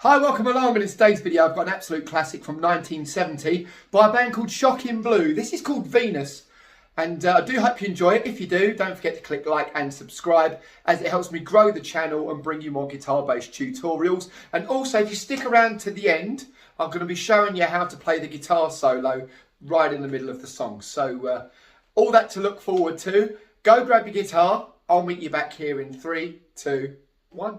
Hi, welcome along. In today's video I've got an absolute classic from 1970 by a band called Shocking Blue. This is called Venus, and I do hope you enjoy it. If you do, don't forget to click like and subscribe, as it helps me grow the channel and bring you more guitar based tutorials. And also, if you stick around to the end, I'm going to be showing you how to play the guitar solo right in the middle of the song. So all that to look forward to. Go grab your guitar. I'll meet you back here in 3, 2, 1.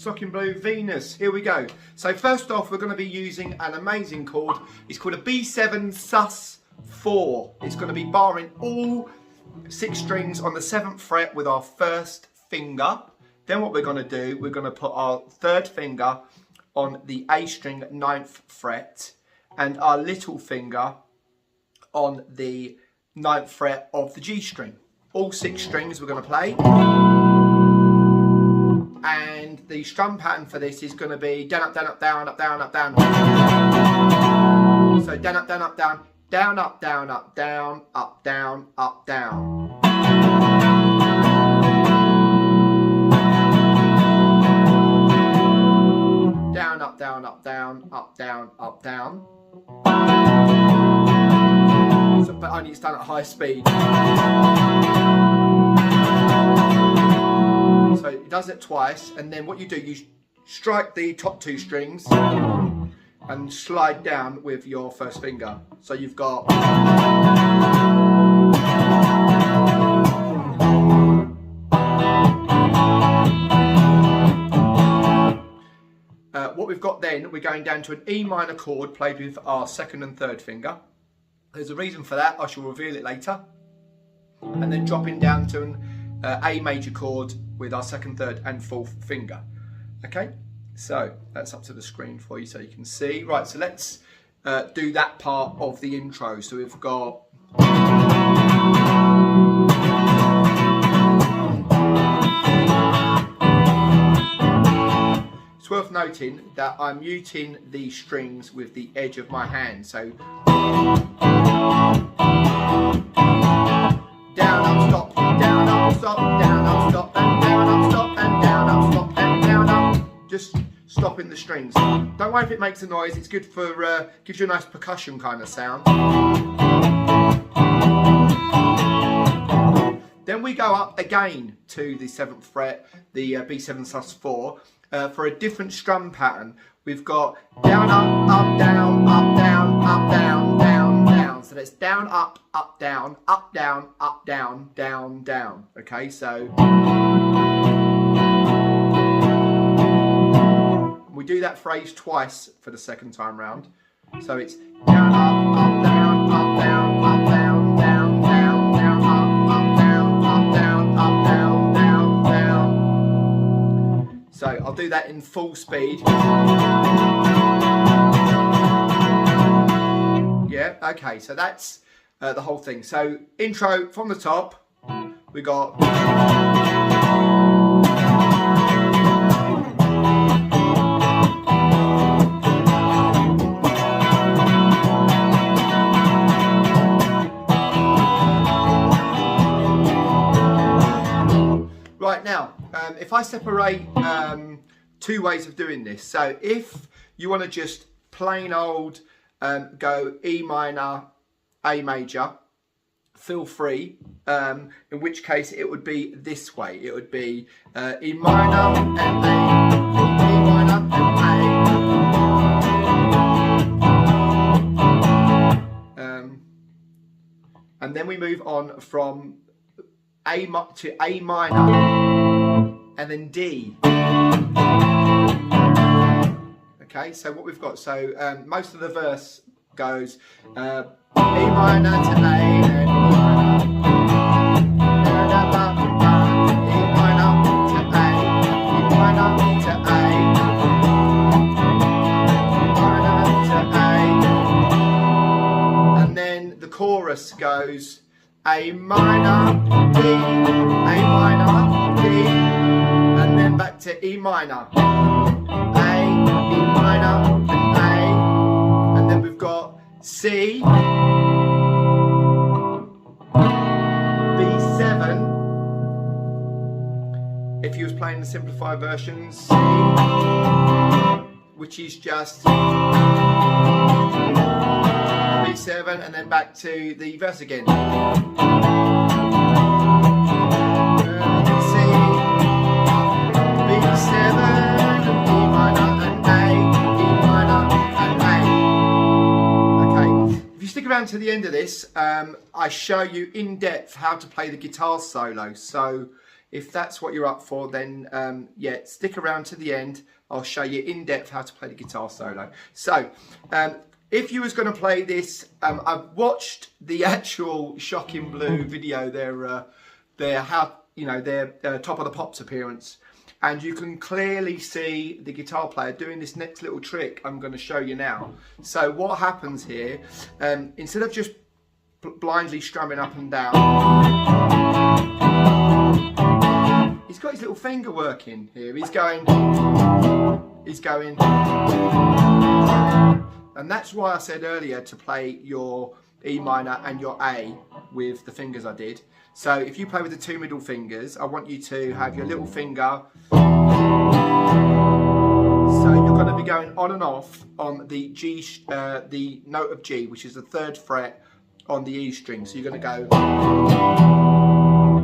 Shocking Blue Venus, here we go. So first off, we're going to be using an amazing chord. It's called a B7 sus4. It's going to be barring all 6 strings on the 7th fret with our first finger. Then what we're going to do, we're going to put our 3rd finger on the A string 9th fret and our little finger on the 9th fret of the G string. All 6 strings we're going to play. And the strum pattern for this is going to be down, up, down, up, down, up, down, up, down. So down, up, down, up, down, down, up, down, up, down, up, down, up, down. Down, up, down, up, down, up, down, up, down. So, but only it's done at high speed. So it does it twice, and then what you do, you strike the top 2 strings and slide down with your first finger. So you've got what we've got then, we're going down to an E minor chord played with our 2nd and 3rd finger. There's a reason for that, I shall reveal it later. And then dropping down to an A major chord with our 2nd, 3rd and 4th finger. Okay, so that's up to the screen for you so you can see. Right, so let's do that part of the intro. So we've got it's worth noting that I'm muting the strings with the edge of my hand. So down, up, stop, down, up, stop, down, up, stop, and down, up, stop, and down, up, stop, and down, up. Just stopping the strings. Don't worry if it makes a noise. It's good for, gives you a nice percussion kind of sound. Then we go up again to the 7th fret, the B7 sus4, for a different strum pattern. We've got down, up, down, up, down, up, down, down, down. So that's down, up, down, down, down, down. Okay, so we do that phrase twice for the 2nd time round. So it's down, up, down, up, down, up, down, down, down, down, up, down, up, down, up, down, down, down. So I'll do that in full speed. Yeah, okay, so that's the whole thing. So intro from the top, we got right now, if I separate 2 ways of doing this. So if you want to just plain old go E minor, A major, feel free, in which case it would be this way. It would be E minor and A, E minor and A. And then we move on from A to A minor and then D. Okay, so what we've got, so most of the verse goes E minor to A and E minor to A, E minor to A, E minor to A, and then the chorus goes A minor, D, A minor, D, and then back to E minor. A, E minor, and A, and then we've got C, B7. If you was playing the simplified version, C, which is just B7, and then back to the verse again. C, B7, and E minor, and A, E minor, and A. Okay, if you stick around to the end of this, I show you in depth how to play the guitar solo. So if that's what you're up for, then yeah, stick around to the end. I'll show you in depth how to play the guitar solo. So if you was going to play this, I've watched the actual Shocking Blue video, their Top of the Pops appearance, and you can clearly see the guitar player doing this next little trick I'm going to show you now. So what happens here, instead of just blindly strumming up and down, he's got his little finger working here. He's going, and that's why I said earlier to play your E minor and your A with the fingers I did. So if you play with the two middle fingers, I want you to have your little finger. So you're going to be going on and off on the G, the note of G, which is the 3rd fret on the E string. So you're going to go,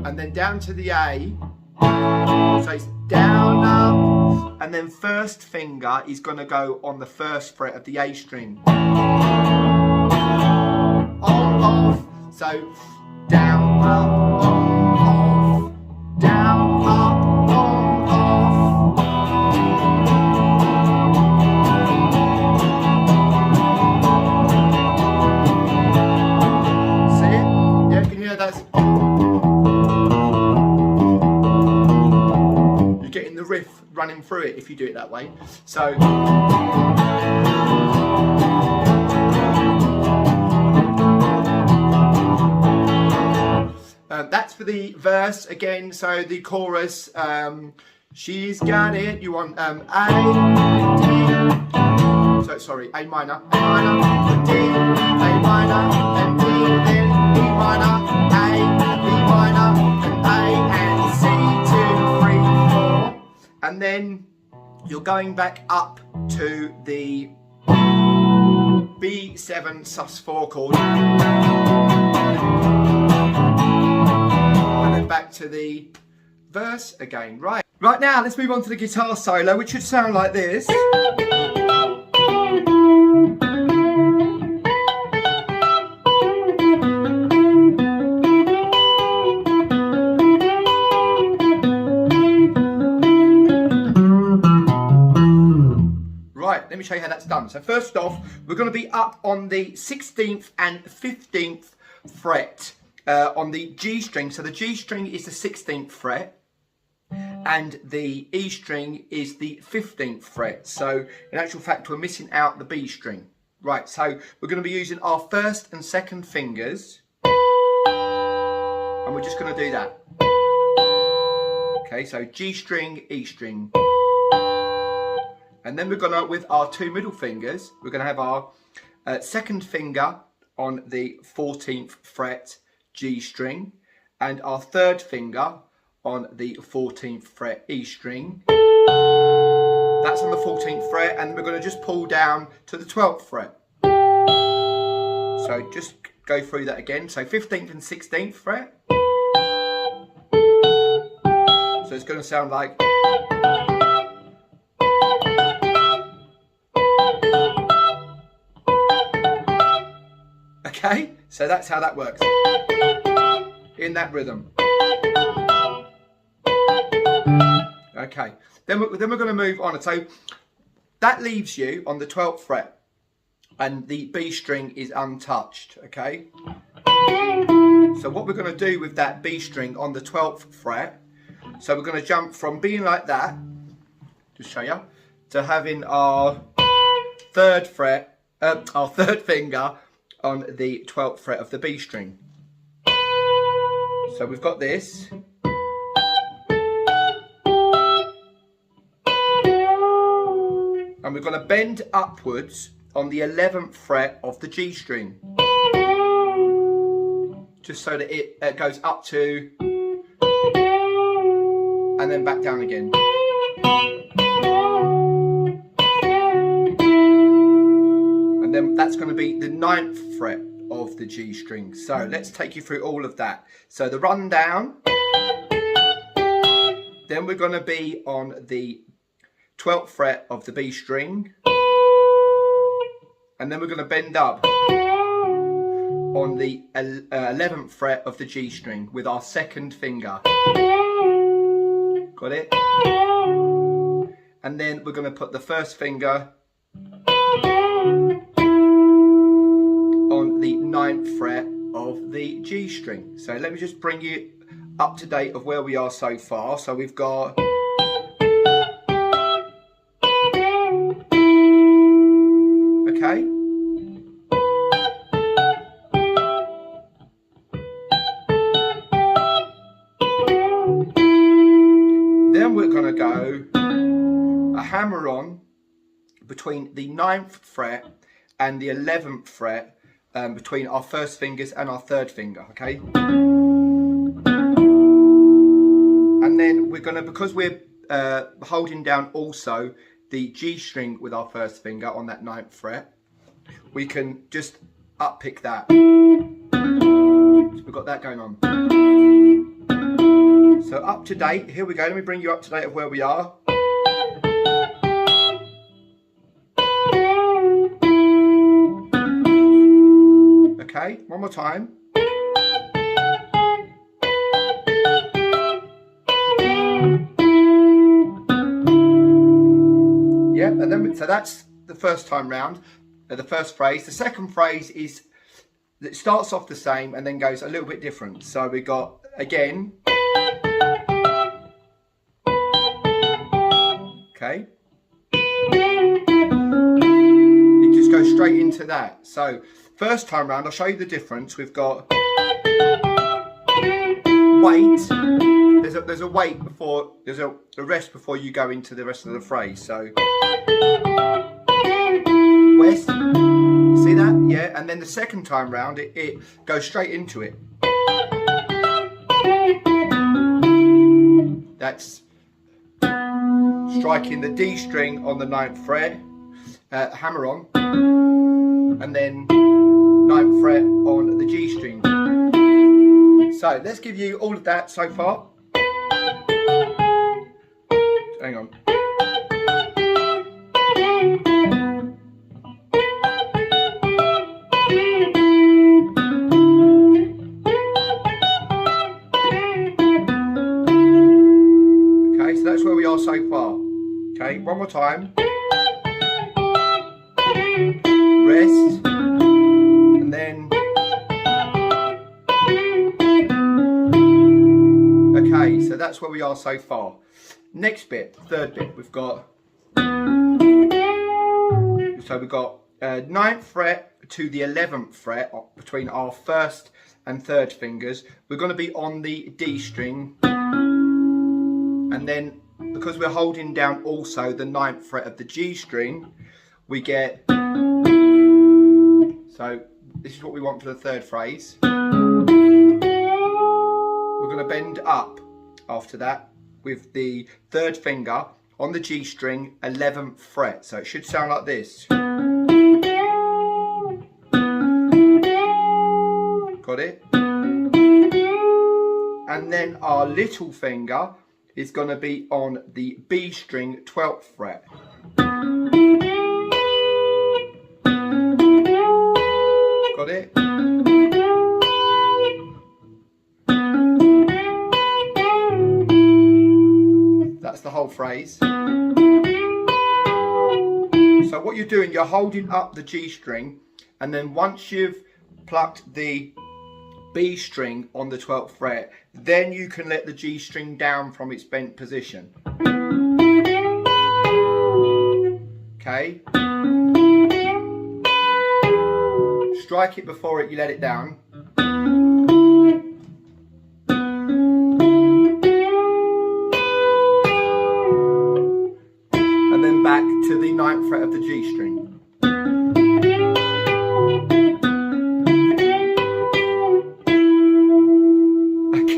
and then down to the A. So it's down, up, and then first finger is going to go on the 1st fret of the A string. On, off, so down, up, on, off, down, up, on, off. See it? Yeah, can you hear that? Getting the riff running through it if you do it that way. So that's for the verse again. So the chorus, she's got it. You want A, D. So sorry, A minor, D, A minor, and D, then E minor, A, B minor, and A, and C, 2, 3, 4. And then you're going back up to the B7 sus4 chord, and then back to the verse again. Right now, let's move on to the guitar solo, which should sound like this. Let me show you how that's done. So first off, we're going to be up on the 16th and 15th fret on the G string. So the G string is the 16th fret and the E string is the 15th fret. So in actual fact, we're missing out the B string. Right, so we're going to be using our 1st and 2nd fingers, and we're just going to do that. Okay, so G string, E string. And then we're going to, with our two middle fingers, we're going to have our 2nd finger on the 14th fret G string and our 3rd finger on the 14th fret E string. That's on the 14th fret, and we're going to just pull down to the 12th fret. So just go through that again. So 15th and 16th fret. So it's going to sound like... Okay, so that's how that works, in that rhythm. Okay, then we're going to move on. So that leaves you on the 12th fret, and the B string is untouched, okay? So what we're going to do with that B string on the 12th fret, so we're going to jump from being like that, just show you, to having our 3rd fret, our 3rd finger on the 12th fret of the B string. So we've got this. And we're going to bend upwards on the 11th fret of the G string. Just so that it goes up to, and then back down again. And then that's going to be the 9th fret of the G string. So let's take you through all of that. So the rundown, then we're going to be on the 12th fret of the B string, and then we're going to bend up on the 11th fret of the G string with our second finger. Got it? And then we're going to put the first finger on the 9th fret of the G string. So let me just bring you up to date of where we are so far. So we've got, okay, then we're going to go a hammer on between the 9th fret and the 11th fret, between our first fingers and our third finger, okay? And then we're going to, because we're holding down also the G string with our first finger on that 9th fret, we can just up pick that. So we've got that going on. So up to date, here we go. Let me bring you up to date of where we are. Okay, one more time. Yeah, and then so that's the first time round, the first phrase. The second phrase is, it starts off the same and then goes a little bit different. So we got, again, okay, it just goes straight into that. So first time round, I'll show you the difference. We've got wait. There's a wait before, there's a rest before you go into the rest of the phrase. So west, see that? Yeah, and then the second time round, it goes straight into it. That's striking the D string on the 9th fret, hammer on, and then 9th fret on the G string. So let's give you all of that so far. Hang on. Okay, so that's where we are so far. Okay, one more time. Rest. And then. Okay, so that's where we are so far. Next bit, third bit, we've got. So we've got 9th fret to the 11th fret between our first and third fingers. We're going to be on the D string. And then, because we're holding down also the 9th fret of the G string, we get, so this is what we want for the third phrase. We're going to bend up after that with the third finger on the G string, 11th fret. So it should sound like this. Got it? And then our little finger is going to be on the B string, 12th fret. Got it? That's the whole phrase. So what you're doing, you're holding up the G string, and then once you've plucked the B string on the 12th fret, then you can let the G string down from its bent position. Okay? Strike it before you let it down.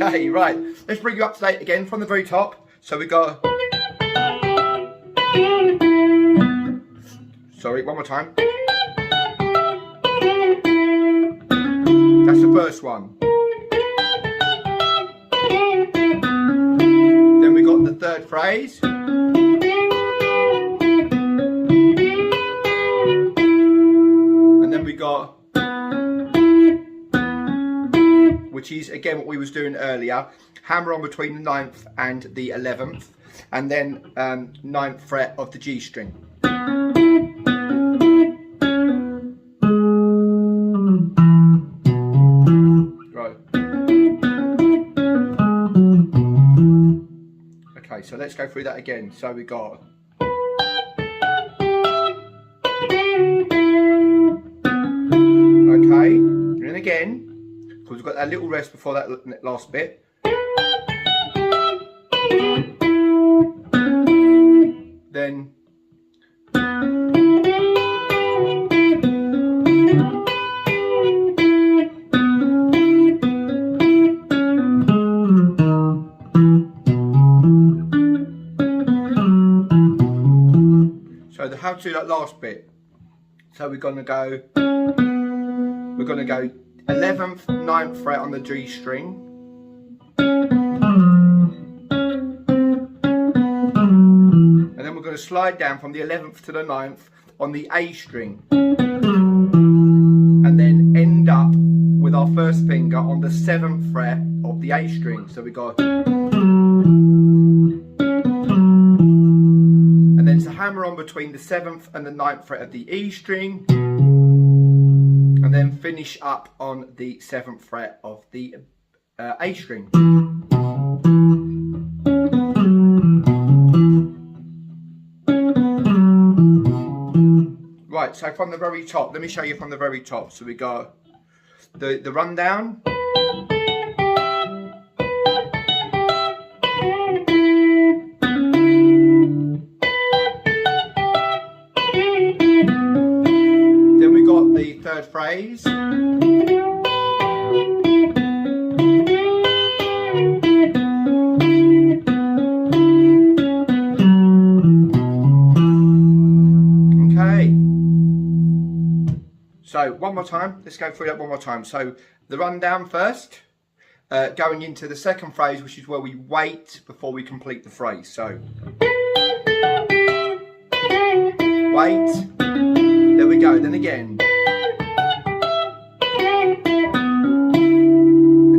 Okay, right. Let's bring you up to date again from the very top. So we got... Sorry, one more time. That's the first one. Then we got the third phrase. And then we got... which is again what we was doing earlier, hammer on between the 9th and the 11th, and then 9th fret of the G string. Right. Okay, so let's go through that again. So we got... Okay, and then again, because we've got that little rest before that last bit. Then so how to do that last bit. So we're gonna go 11th, 9th fret on the G string. And then we're going to slide down from the 11th to the 9th on the A string. And then end up with our first finger on the 7th fret of the A string. So we got... And then to hammer on between the 7th and the 9th fret of the E string. And then finish up on the 7th fret of the A string. Right, so from the very top, let me show you from the very top. So we got the rundown. Then we got the third phrase. Okay. So one more time, let's go through that one more time. So the rundown first, going into the second phrase, which is where we wait before we complete the phrase. So wait. There we go, then again.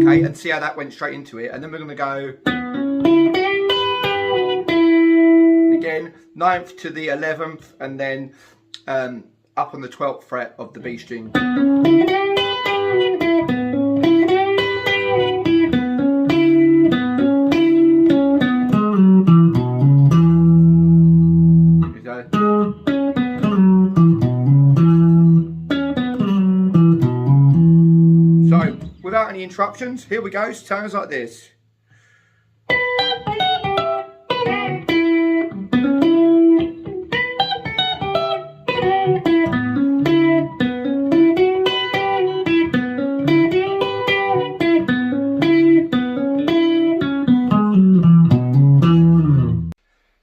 Okay, and see how that went straight into it. And then we're going to go again, 9th to the 11th, and then up on the 12th fret of the B string. So, without any interruptions, here we go. Sounds like this.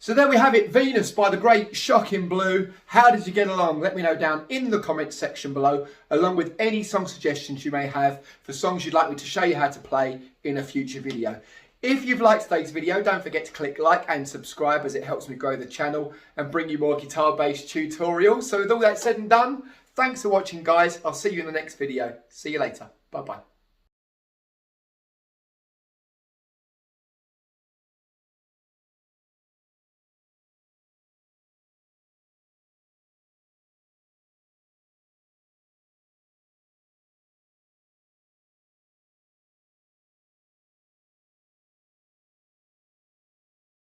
So there we have it, Venus by the great Shocking Blue. How did you get along? Let me know down in the comments section below, along with any song suggestions you may have for songs you'd like me to show you how to play in a future video. If you've liked today's video, don't forget to click like and subscribe, as it helps me grow the channel and bring you more guitar-based tutorials. So with all that said and done, thanks for watching, guys. I'll see you in the next video. See you later. Bye-bye.